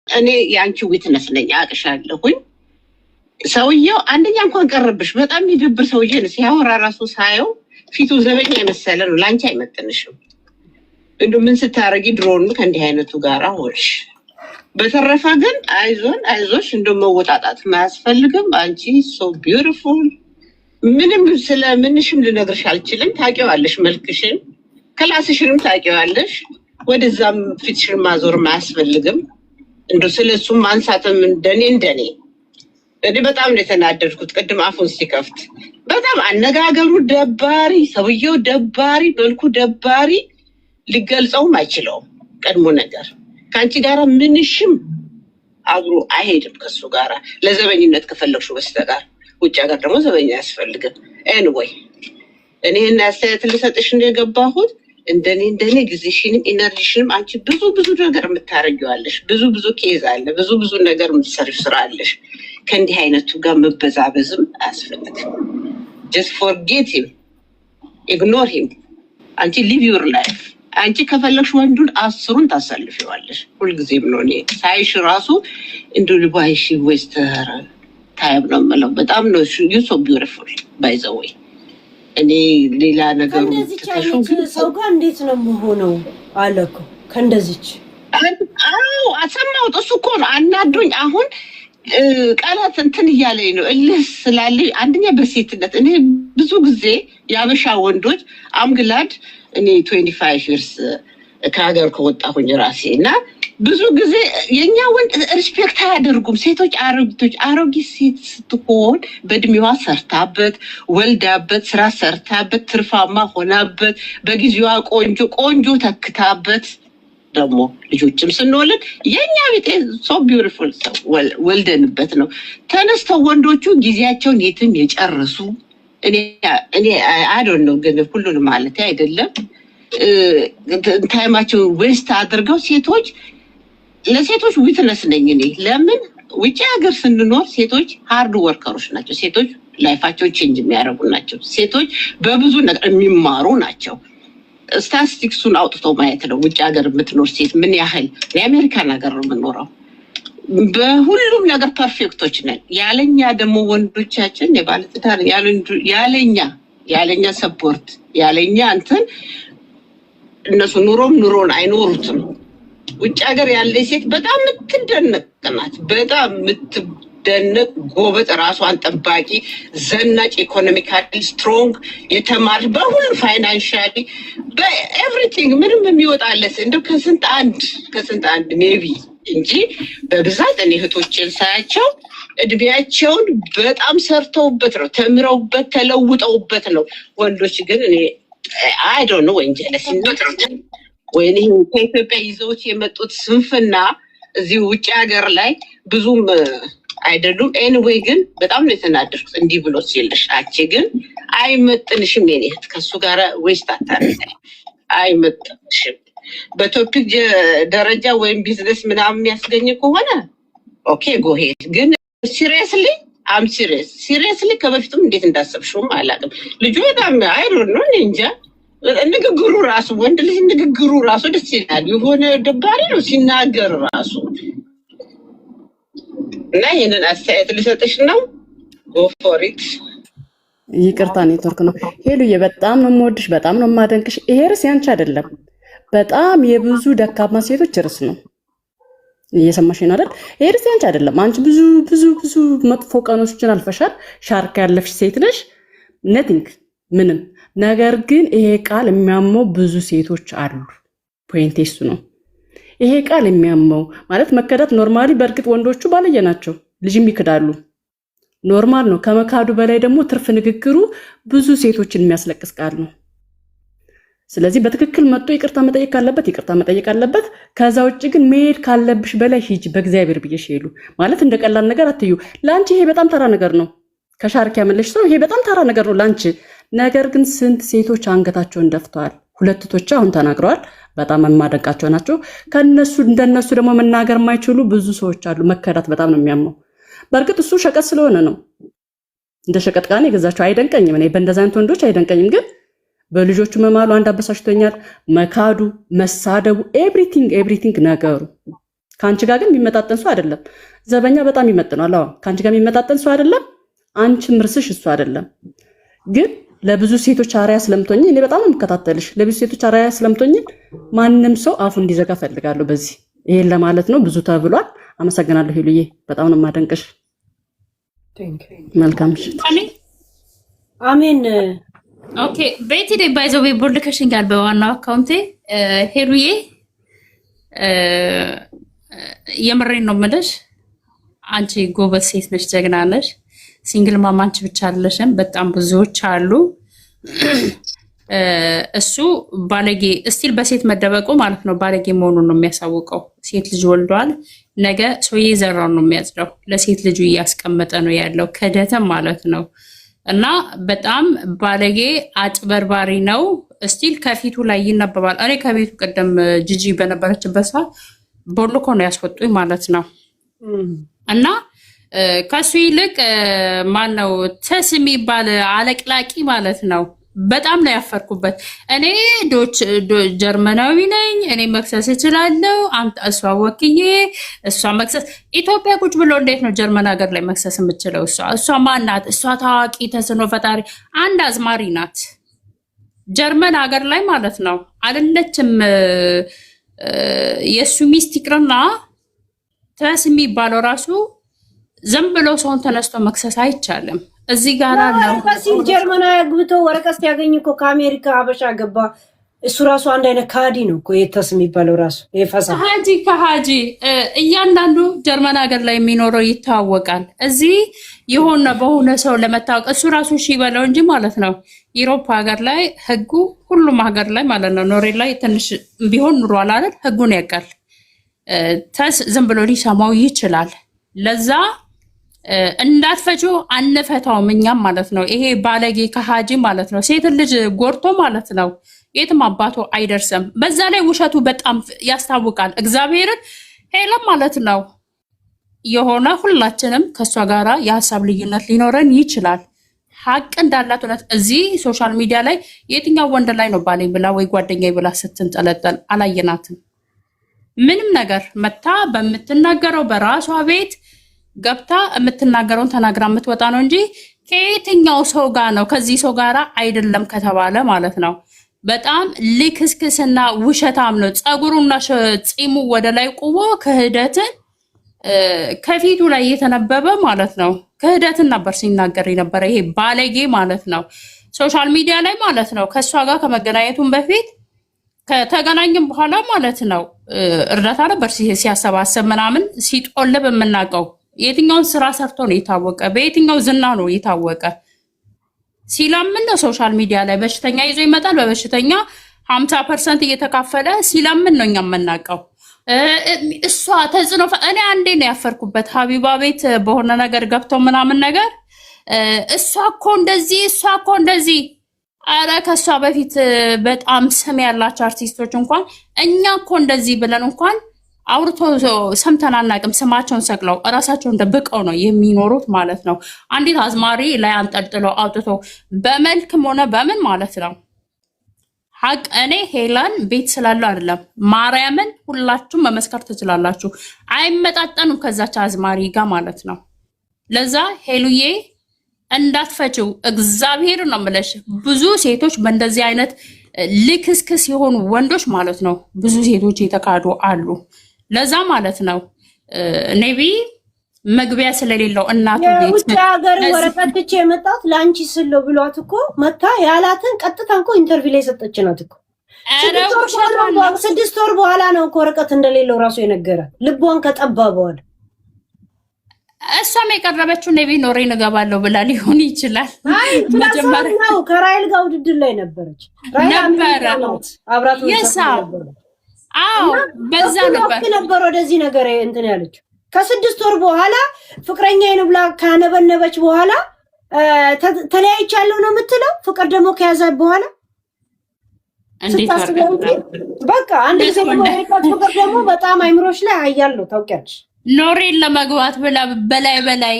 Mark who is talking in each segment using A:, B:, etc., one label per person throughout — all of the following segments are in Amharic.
A: እኔ ያንቺ ዊትነስ ነኝ አቅሻለሁኝ። ሰውየው አንደኛ እንኳን ቀረብሽ በጣም ይደብር ሰውዬ ነው ሲያወራ ራሱ ሳየው ፊቱ ዘበኛ የመሰለ ነው። ላንቺ አይመጥንሽም። እንደው ምን ስታረጊ ድሮን ከእንዲህ አይነቱ ጋር ሆንሽ። በተረፈ ግን አይዞሽ እንደው መወጣጣት ማያስፈልግም። አንቺ ሶ ቢዩቲፉል ምንም ስለምንሽም ልነግርሽ አልችልም። ታውቂዋለሽ መልክሽን ክላስሽንም ታውቂዋለሽ። ወደዛም ፊትሽን ማዞር ማያስፈልግም። እንደው ስለሱም ማንሳትም እንደኔ እኔ በጣም ነው የተናደድኩት። ቅድም አፉን ሲከፍት በጣም አነጋገሩ ደባሪ፣ ሰውየው ደባሪ፣ መልኩ ደባሪ፣ ሊገልጸውም አይችለውም። ቀድሞ ነገር ከአንቺ ጋራ ምንሽም አብሮ አይሄድም ከሱ ጋራ ለዘበኝነት ከፈለግሽው በስተቀር። ውጭ ሀገር ደግሞ ዘበኛ አያስፈልግም። ኤኒዌይ እኔ እና አስተያየት ልሰጥሽ እንደገባሁት እንደኔ ጊዜሽንም ኢነርጂሽንም አንቺ ብዙ ነገር የምታረጊዋለሽ። ብዙ ኬዝ አለ፣ ብዙ ነገር የምትሰሪው ስራ አለሽ። ከእንዲህ አይነቱ ጋር መበዛበዝም አያስፈልግም። just forget him, ignore him. አንቺ live your life። አንቺ ከፈለግሽ ወንዱን 10ን ታሳልፊዋለሽ። ሁልጊዜም ነው እኔ ሳይሽ ራሱ እንደ ልባይሽ ዌስት ታይም ነው የምለው። በጣም ነው you so beautiful by the way። እኔ ሌላ ነገር
B: ሰው ጋር እንዴት ነው የምሆነው አለኩ ከእንደዚች
A: አዎ አሰማሁት። እሱ እኮ ነው አናዶኝ። አሁን ቃላት እንትን እያለኝ ነው እልህ ስላለኝ አንደኛ በሴትነት እኔ ብዙ ጊዜ ያበሻ ወንዶች አምግላድ እኔ 25 years ከሀገር ከወጣሁኝ ራሴ እና ብዙ ጊዜ የኛ ወንድ ሪስፔክት አያደርጉም። ሴቶች አሮጊት ሴት ስትሆን በእድሜዋ ሰርታበት ወልዳበት ስራ ሰርታበት ትርፋማ ሆናበት በጊዜዋ ቆንጆ ተክታበት ደግሞ ልጆችም ስንወልድ የኛ ቤት ሶ ቢዩቲፉል ወልደንበት ነው ተነስተው ወንዶቹ ጊዜያቸውን የትም የጨረሱ። እኔ አይ ዶንት ኖ ግን ሁሉንም ማለት አይደለም ታይማቸው ዌስት አድርገው ሴቶች ለሴቶች ዊትነስ ነኝ እኔ። ለምን ውጭ ሀገር ስንኖር ሴቶች ሃርድ ወርከሮች ናቸው። ሴቶች ላይፋቸው ቼንጅ የሚያደርጉ ናቸው። ሴቶች በብዙ ነገር የሚማሩ ናቸው። ስታቲስቲክሱን አውጥቶ ማየት ነው። ውጭ ሀገር የምትኖር ሴት ምን ያህል የአሜሪካን ሀገር ነው የምንኖረው። በሁሉም ነገር ፐርፌክቶች ነን። ያለኛ ደግሞ ወንዶቻችን የባለትዳር ያለኛ ሰፖርት ያለኛ እንትን እነሱ ኑሮን አይኖሩትም። ውጭ ሀገር ያለ ሴት በጣም የምትደነቅ ናት። በጣም የምትደነቅ ጎበጥ፣ ራሷን ጠባቂ፣ ዘናጭ፣ ኢኮኖሚካሊ ስትሮንግ፣ የተማረች በሁሉ ፋይናንሻሊ በኤቭሪቲንግ ምንም የሚወጣለት እንደው ከስንት አንድ ሜቢ እንጂ በብዛት እኔ እህቶችን ሳያቸው እድሜያቸውን በጣም ሰርተውበት ነው ተምረውበት ተለውጠውበት ነው። ወንዶች ግን እኔ አይ ዶንት ኖ ወንጀለስ ወይኔ ከኢትዮጵያ ይዘውት የመጡት ስንፍና እዚህ ውጭ ሀገር ላይ ብዙም አይደሉም። ኤኒዌይ ግን በጣም ነው የተናደድኩት እንዲህ ብሎ ሲልሽ። አንቺ ግን አይመጥንሽም የኔ እህት፣ ከሱ ጋር ዌስት አታርጊ። አይመጥንሽም። በቶፒክ ደረጃ ወይም ቢዝነስ ምናምን የሚያስገኝ ከሆነ ኦኬ ጎ ሄድ። ግን ሲሪየስሊ ሲሪየስሊ ከበፊቱም እንዴት እንዳሰብሽውም አላውቅም። ልጁ በጣም አይ ዶንት ኖ እንጃ ንግግሩ ራሱ ወንድ ልጅ ንግግሩ ራሱ ደስ ይላል። የሆነ ደባሪ ነው ሲናገር ራሱ እና ይሄንን አስተያየት ልሰጥሽ ነው። ጎ ፎር ኢት።
C: ይቅርታ ኔትወርክ ነው። ሄሉዬ በጣም ነው የምወድሽ፣ በጣም ነው የማደንቅሽ። ይሄ ርዕስ ያንቺ አይደለም፣ በጣም የብዙ ደካማ ሴቶች ርዕስ ነው። እየሰማሽ ነው አይደል? ይሄ ርዕስ ያንቺ አይደለም። አንቺ ብዙ መጥፎ ቀኖችን አልፈሻል። ሻርክ ያለፍሽ ሴት ነሽ። ነቲንግ ምንም ነገር ግን ይሄ ቃል የሚያመው ብዙ ሴቶች አሉ። ፖይንት እሱ ነው። ይሄ ቃል የሚያመው ማለት መከዳት ኖርማሊ፣ በእርግጥ ወንዶቹ ባለየ ናቸው፣ ልጅም ይክዳሉ፣ ኖርማል ነው። ከመካዱ በላይ ደግሞ ትርፍ ንግግሩ ብዙ ሴቶችን የሚያስለቅስ ቃል ነው። ስለዚህ በትክክል መጥቶ ይቅርታ መጠየቅ ካለበት ይቅርታ መጠየቅ አለበት። ከዛ ውጭ ግን መሄድ ካለብሽ በላይ ሂጂ። በእግዚአብሔር ብዬሽ ሄሉ ማለት እንደ ቀላል ነገር አትዩ። ለአንቺ ይሄ በጣም ተራ ነገር ነው። ከሻርክ ያመለሽ ሰው ይሄ በጣም ተራ ነገር ነው ላንቺ። ነገር ግን ስንት ሴቶች አንገታቸውን ደፍተዋል። ሁለት እህቶች አሁን ተናግረዋል። በጣም የማደንቃቸው ናቸው። እንደነሱ ደግሞ መናገር የማይችሉ ብዙ ሰዎች አሉ። መከዳት በጣም ነው የሚያመው። በእርግጥ እሱ ሸቀጥ ስለሆነ ነው እንደ ሸቀጥ ቃል የገዛቸው። አይደንቀኝም፣ እኔ በእንደዛ አይነት ወንዶች አይደንቀኝም። ግን በልጆቹ መማሉ አንድ አበሳሽቶኛል። መካዱ፣ መሳደቡ፣ ኤቭሪቲንግ ነገሩ ከአንቺ ጋር ግን የሚመጣጠን ሰው አይደለም። ዘበኛ በጣም ይመጥናል። አዎ ከአንቺ ጋር የሚመጣጠን ሰው አይደለም። አንቺም ርስሽ እሱ አይደለም። ግን ለብዙ ሴቶች አርአያ ስለምትሆኝ እኔ በጣም ነው የምከታተልሽ። ለብዙ ሴቶች አርአያ ስለምትሆኝ ማንም ሰው አፉ እንዲዘጋ ፈልጋለሁ። በዚህ ይሄን ለማለት ነው። ብዙ ተብሏል። አመሰግናለሁ ሄሉዬ፣ በጣም ነው የማደንቅሽ። መልካም ምሽት።
B: አሜን።
D: ኦኬ ቤቲ ዴ ባይ ዘ ዌይ ቦልከሽኛል በዋናው አካውንቴ ሄሉዬ፣ የምሬን ነው የምልሽ። አንቺ ጎበዝ ሴት ነሽ፣ ጀግና ነሽ። ሲንግል ማማ አንቺ ብቻ አይደለሽም፣ በጣም ብዙዎች አሉ። እሱ ባለጌ እስቲል በሴት መደበቁ ማለት ነው ባለጌ መሆኑን ነው የሚያሳውቀው። ሴት ልጅ ወልዷል፣ ነገ ሰውዬ ዘራውን ነው የሚያጽደው። ለሴት ልጁ እያስቀመጠ ነው ያለው ክህደትም ማለት ነው። እና በጣም ባለጌ አጭበርባሪ ነው። እስቲል ከፊቱ ላይ ይነበባል። እኔ ከቤቱ ቀደም ጂጂ በነበረችበት ሰዓት ቦልኮ ነው ያስወጡኝ ማለት ነው። እና ከሱ ይልቅ ማነው ተስ የሚባል አለቅላቂ ማለት ነው። በጣም ነው ያፈርኩበት። እኔ ጀርመናዊ ነኝ፣ እኔ መክሰስ እችላለሁ። እሷ ወክዬ እሷ መክሰስ ኢትዮጵያ ቁጭ ብሎ እንዴት ነው ጀርመን ሀገር ላይ መክሰስ የምችለው? እሷ ማናት? እሷ ታዋቂ ተጽዕኖ ፈጣሪ አንድ አዝማሪ ናት ጀርመን ሀገር ላይ ማለት ነው። አይደለችም የእሱ ሚስት ይቅርና ተስ የሚባለው ራሱ ዝም ብሎ ሰውን ተነስቶ መክሰስ አይቻልም። እዚህ ጋር ነው
B: ከሲል ጀርመናዊ አግብቶ ወረቀት ሲያገኝ እኮ ከአሜሪካ አበሻ ገባ። እሱ ራሱ አንድ አይነት ካዲ ነው እኮ የተስ የሚባለው ራሱ የፈሳ
D: ከሃጂ እያንዳንዱ ጀርመን ሀገር ላይ የሚኖረው ይታወቃል። እዚህ የሆነ በሆነ ሰው ለመታወቅ እሱ ራሱ እሺ በለው እንጂ ማለት ነው። ዩሮፕ ሀገር ላይ ህጉ ሁሉም ሀገር ላይ ማለት ነው። ኖሬ ላይ ትንሽ ቢሆን ኑሯል አይደል? ህጉን ያውቃል። ተስ ዝም ብሎ ሊሰማው ይችላል። ለዛ እንዳትፈጩ አንፈታውም እኛም ማለት ነው። ይሄ ባለጌ ከሃጂ ማለት ነው። ሴት ልጅ ጎርቶ ማለት ነው የትም አባቶ አይደርስም። በዛ ላይ ውሸቱ በጣም ያስታውቃል። እግዚአብሔርን ሄለም ማለት ነው የሆነ ሁላችንም ከእሷ ጋራ የሀሳብ ልዩነት ሊኖረን ይችላል። ሀቅ እንዳላት እውነት እዚህ ሶሻል ሚዲያ ላይ የትኛው ወንድ ላይ ነው ባሌ ብላ ወይ ጓደኛ ብላ ስትንጠለጠል አላየናትም። ምንም ነገር መታ በምትናገረው በራሷ ቤት ገብታ የምትናገረውን ተናግራ የምትወጣ ነው እንጂ ከየትኛው ሰው ጋር ነው ከዚህ ሰው ጋር አይደለም ከተባለ ማለት ነው። በጣም ልክስክስና ውሸታም ነው። ፀጉሩና ፂሙ ወደ ላይ ቁቦ ክህደትን ከፊቱ ላይ እየተነበበ ማለት ነው። ክህደትን ነበር ሲናገር የነበረ ይሄ ባለጌ ማለት ነው። ሶሻል ሚዲያ ላይ ማለት ነው ከእሷ ጋር ከመገናኘቱን በፊት ከተገናኘም በኋላ ማለት ነው እርዳታ ነበር ሲያሰባሰብ ምናምን ሲጦልብ የምናውቀው። የትኛውን ስራ ሰርቶ ነው የታወቀ? በየትኛው ዝና ነው የታወቀ? ሲለምን ነው ሶሻል ሚዲያ ላይ በሽተኛ ይዞ ይመጣል። በበሽተኛ 50% እየተካፈለ ሲለምን ነው እኛ የምናውቀው። እሷ ተጽዕኖ እኔ አንዴ ነው ያፈርኩበት ሀቢባ ቤት በሆነ ነገር ገብተው ምናምን ነገር እሷ እኮ እንደዚህ አረ ከሷ በፊት በጣም ስም ያላቸው አርቲስቶች እንኳን እኛ እኮ እንደዚህ ብለን እንኳን አውርቶ ሰምተን አናውቅም። ስማቸውን ሰቅለው እራሳቸውን ደብቀው ነው የሚኖሩት ማለት ነው። አንዲት አዝማሪ ላይ አንጠልጥለው አውጥቶ በመልክም ሆነ በምን ማለት ነው። ሀቅ እኔ ሄለን ቤት ስላለው አይደለም፣ ማርያምን ሁላችሁም መመስከር ትችላላችሁ። አይመጣጠኑም ከዛች አዝማሪ ጋር ማለት ነው። ለዛ ሄሉዬ እንዳትፈጪው እግዚአብሔር ነው የምልሽ። ብዙ ሴቶች በእንደዚህ አይነት ልክስክስ የሆኑ ወንዶች ማለት ነው ብዙ ሴቶች የተካዱ አሉ። ለዛ ማለት ነው ኔቢ መግቢያ ስለሌለው እናቱ ቤት
B: ውጭ ሀገር ወረቀት ብቻ የመጣት ለአንቺ ስለው ብሏት እኮ መታ ያላትን ቀጥታ እኮ ኢንተርቪው ላይ ሰጠች ናት እኮ። 6 ወር በኋላ ነው እኮ ወረቀት እንደሌለው ራሱ የነገረ ልቧን ከጠባበዋል።
D: እሷም የቀረበችው ኔቢ ኖሬ እንገባለሁ ብላ ሊሆን ይችላል።
B: መጀመሪያ ነው ከራይል ጋር ውድድር ላይ ነበረች አብራት ነበር።
D: አዎ በዛ
B: ነበር ወደዚህ ነገር እንትን ያለችው። ከ6 ወር በኋላ ፍቅረኛዬ ነው ብላ ካነበነበች በኋላ ተለያይቻለሁ ነው የምትለው። ፍቅር ደግሞ ከያዘ በኋላ በቃ አንድ ጊዜ ፍቅር ደግሞ በጣም አይምሮሽ ላይ አያለው ታውቂያለሽ።
D: ኖሬን ለመግባት ብላ በላይ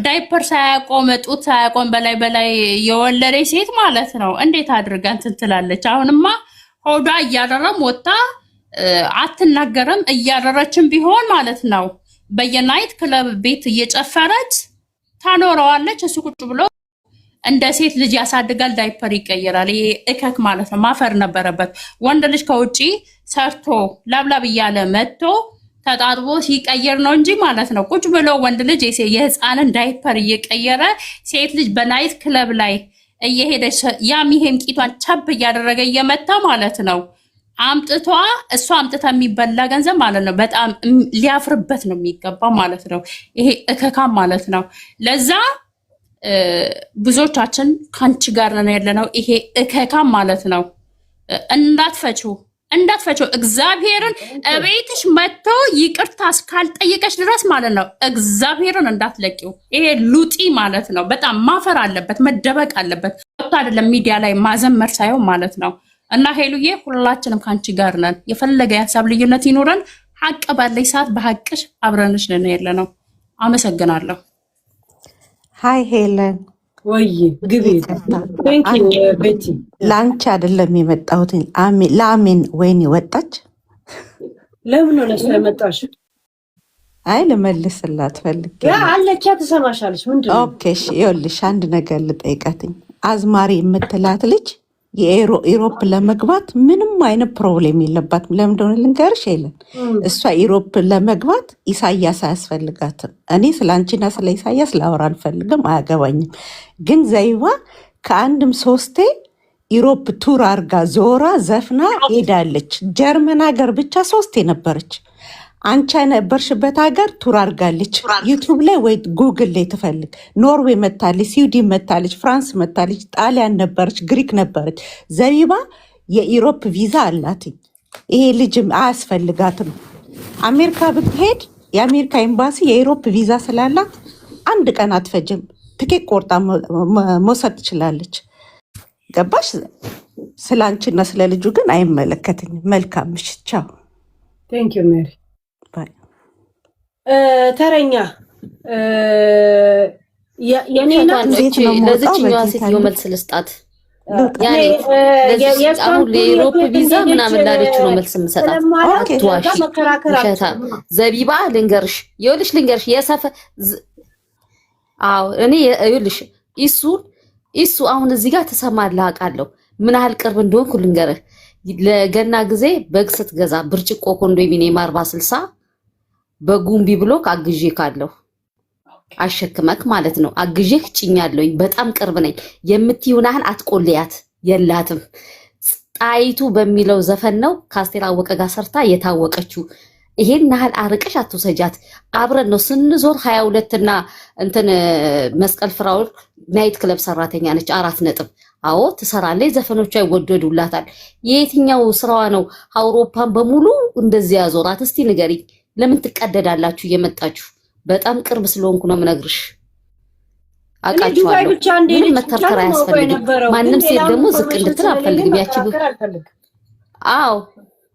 D: ዳይፐር ሳያቆም ጡት ሳያቆም በላይ የወለደች ሴት ማለት ነው። እንዴት አድርጋ እንትን ትላለች? አሁንማ ሆዷ እያደረም ወጣ አትናገርም። እያደረችም ቢሆን ማለት ነው በየናይት ክለብ ቤት እየጨፈረች ታኖረዋለች። እሱ ቁጭ ብሎ እንደ ሴት ልጅ ያሳድጋል፣ ዳይፐር ይቀየራል። ይሄ እከክ ማለት ነው። ማፈር ነበረበት። ወንድ ልጅ ከውጪ ሰርቶ ላብላብ እያለ መጥቶ ተጣጥቦ ሲቀየር ነው እንጂ ማለት ነው ቁጭ ብሎ ወንድ ልጅ የህፃንን ዳይፐር እየቀየረ ሴት ልጅ በናይት ክለብ ላይ እየሄደች ያም ይሄም ቂቷን ቸብ እያደረገ እየመታ ማለት ነው አምጥቷ እሷ አምጥታ የሚበላ ገንዘብ ማለት ነው። በጣም ሊያፍርበት ነው የሚገባ ማለት ነው። ይሄ እከካም ማለት ነው። ለዛ ብዙዎቻችን ከአንቺ ጋር ነን ያለነው። ይሄ እከካም ማለት ነው። እንዳትፈችው እግዚአብሔርን እቤትሽ መጥቶ ይቅርታ እስካልጠየቀሽ ድረስ ማለት ነው እግዚአብሔርን እንዳትለቂው። ይሄ ሉጢ ማለት ነው። በጣም ማፈር አለበት፣ መደበቅ አለበት። ወጥቶ አይደለም ሚዲያ ላይ ማዘመር ሳይሆን ማለት ነው። እና ሄሉዬ ሁላችንም ከአንቺ ጋር ነን። የፈለገ የሀሳብ ልዩነት ይኖረን ሀቅ ባለኝ ሰዓት በሀቅሽ አብረንሽ ነን ያለነው። አመሰግናለሁ።
E: ሃይ ሄለን
B: ወይ ግቢ ቤቲ
E: ላንቺ አይደለም የመጣሁት ለአሜን ወይኔ ወጣች።
B: ለምን ነው ለእሷ የመጣሽ?
E: አይ ልመልስላት ፈልጌ
B: አለቻ ትሰማሻለች። ምንድን ነው?
E: ኦኬ እሺ ይኸውልሽ አንድ ነገር ልጠይቃትኝ። አዝማሪ የምትላት ልጅ የኢሮፕ ለመግባት ምንም አይነት ፕሮብሌም የለባትም። ለምን እንደሆነ ልንገርሽ የለን እሷ ኢሮፕ ለመግባት ኢሳያስ አያስፈልጋትም። እኔ ስለ አንቺና ስለ ኢሳያስ ላወራ አልፈልግም፣ አያገባኝም። ግን ዘይባ ከአንድም ሶስቴ ኢሮፕ ቱር አርጋ ዞራ ዘፍና ሄዳለች። ጀርመን ሀገር ብቻ 3 ነበረች። አንቺ የነበርሽበት ሀገር ቱር አርጋለች። ዩቱብ ላይ ወይ ጉግል ላይ ትፈልግ። ኖርዌይ መታለች፣ ስዊድን መታለች፣ ፍራንስ መታለች፣ ጣሊያን ነበረች፣ ግሪክ ነበረች። ዘቢባ የኢሮፕ ቪዛ አላት። ይሄ ልጅም አያስፈልጋትም። አሜሪካ ብትሄድ የአሜሪካ ኤምባሲ የኢሮፕ ቪዛ ስላላት 1 ቀን አትፈጅም። ትኬት ቆርጣ መውሰድ ትችላለች። ገባሽ? ስለ አንቺና ስለ ልጁ ግን አይመለከትኝም። መልካም ምሽት። ቻው።
B: ቴንክ ዩ ሜሪ። ተረኛ የኔና
F: ለዚችኛዋ ሴትዮ መልስ ልስጣት። አሁን ለኢሮፕ ቪዛ ምናምን ላለችው ነው መልስ የምሰጣት። አትዋሺ፣ ውሸታ ዘቢባ። ልንገርሽ እኔ ይኸውልሽ ኢሱ አሁን እዚህ ጋር ትሰማለህ፣ አውቃለሁ ምን ያህል ቅርብ እንደሆንኩ ልንገርህ። ለገና ጊዜ በግ ስትገዛ ብርጭቆ ኮንዶሚኒየም 40/60 በጉምቢ ብሎክ አግዤ ካለው አሸክመክ ማለት ነው። አግዤክ ጭኛለሁኝ። በጣም ቅርብ ነኝ። የምትይውን ያህል አትቆልያት የላትም። ጣይቱ በሚለው ዘፈን ነው ከአስቴር አወቀ ጋር ሰርታ የታወቀችው። ይሄን ያህል አርቀሽ አትውሰጃት። አብረን ነው ስንዞር 22 እና እንትን መስቀል ፍራውል ናይት ክለብ ሰራተኛ ነች። 4 ነጥብ። አዎ ትሰራለች። ዘፈኖቿ ይወደዱላታል። የየትኛው ስራዋ ነው አውሮፓን በሙሉ እንደዚህ ያዞራት? እስቲ ንገሪኝ። ለምን ትቀደዳላችሁ እየመጣችሁ? በጣም ቅርብ ስለሆንኩ ነው የምነግርሽ። አውቃችኋለሁ። ምንም መተርተር አያስፈልግም። ማንም ሴት ደግሞ ዝቅ እንድትል አልፈልግም። ያቺ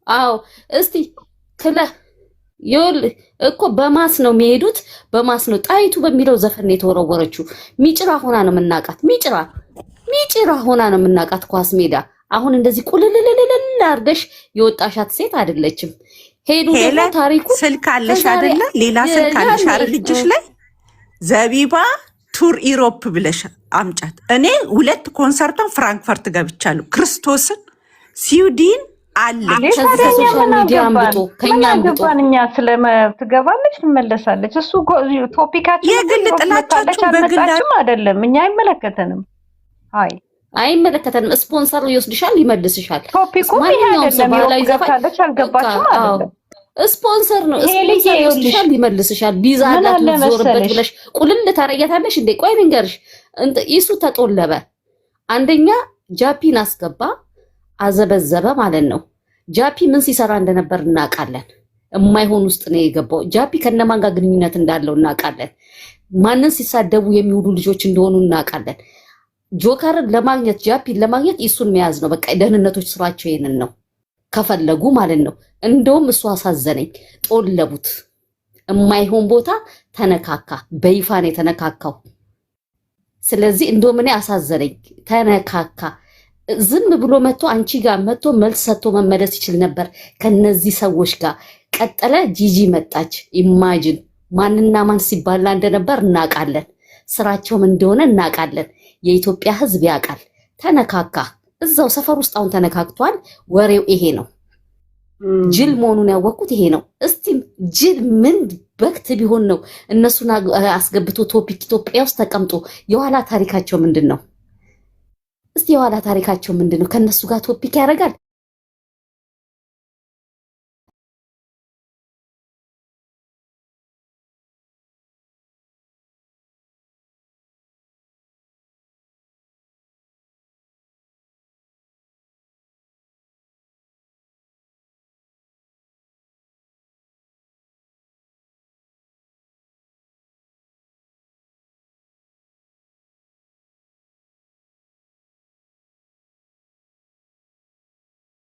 F: አዎ እስቲ ይኸውልህ እኮ በማስ ነው የሚሄዱት፣ በማስ ነው። ጣይቱ በሚለው ዘፈን የተወረወረችው ሚጭራ ሆና ነው የምናውቃት። ሚጭራ ሆና ነው የምናውቃት ኳስ ሜዳ። አሁን እንደዚህ ቁልልልልል አድርገሽ የወጣሻት ሴት አይደለችም። ሄዱ ደግሞ ታሪኩ
E: ስልክ አለሽ አይደለ? ሌላ ስልክ አለሽ አይደል? ልጅሽ ላይ ዘቢባ ቱር ኢሮፕ ብለሽ አምጫት። እኔ 2 ኮንሰርቷን ፍራንክፈርት ገብቻለሁ። ክርስቶስን ስዊድን አለ
F: ሶሻል ሚዲያ አምብጦ ከኛ አምብጦ
G: እኛ ስለትገባለች ትመለሳለች። እሱ ቶፒካችን
E: የግል ጥላቻችሁ
G: በግላችሁ አይደለም። እኛ አይመለከተንም።
F: አይመለከተንም። ስፖንሰር ይወስድሻል፣ ይመልስሻል።
G: ቶፒኩ አይደለም። ባህላዊ ዘፋለች አልገባችም አይደለም።
F: ስፖንሰር ነው። ስፖንሰር ይወስድሻል፣ ይመልስሻል። ቢዛ አላት ዞርበት ብለሽ ቁልል ታረያታለሽ እንዴ? ቆይ ልንገርሽ፣ ኢሱ ተጦለበ። አንደኛ ጃፒን አስገባ፣ አዘበዘበ ማለት ነው። ጃፒ ምን ሲሰራ እንደነበር እናውቃለን። የማይሆን ውስጥ ነው የገባው። ጃፒ ከነማን ጋር ግንኙነት እንዳለው እናውቃለን። ማንን ሲሳደቡ የሚውሉ ልጆች እንደሆኑ እናውቃለን። ጆከርን ለማግኘት ጃፒን ለማግኘት ኢሱን መያዝ ነው። በቃ ደህንነቶች ስራቸው ይሄንን ነው ከፈለጉ ማለት ነው። እንደውም እሱ አሳዘነኝ። ጦለቡት። የማይሆን ቦታ ተነካካ። በይፋ ነው የተነካካው። ስለዚህ እንደውም እኔ አሳዘነኝ። ተነካካ። ዝም ብሎ መጥቶ አንቺ ጋር መጥቶ መልስ ሰጥቶ መመለስ ይችል ነበር ከነዚህ ሰዎች ጋር። ቀጠለ ጂጂ መጣች። ኢማጂን ማንና ማን ሲባላ እንደነበር እናውቃለን። ስራቸውም እንደሆነ እናውቃለን። የኢትዮጵያ ህዝብ ያውቃል። ተነካካ እዛው ሰፈር ውስጥ አሁን ተነካክቷል። ወሬው ይሄ ነው። ጅል መሆኑን ያወቅኩት ይሄ ነው። እስቲም ጅል ምን በክት ቢሆን ነው እነሱን አስገብቶ ቶፒክ ኢትዮጵያ ውስጥ ተቀምጦ የኋላ ታሪካቸው ምንድን ነው? እስቲ የኋላ ታሪካቸው ምንድን ነው? ከነሱ ጋር ቶፒክ ያደርጋል።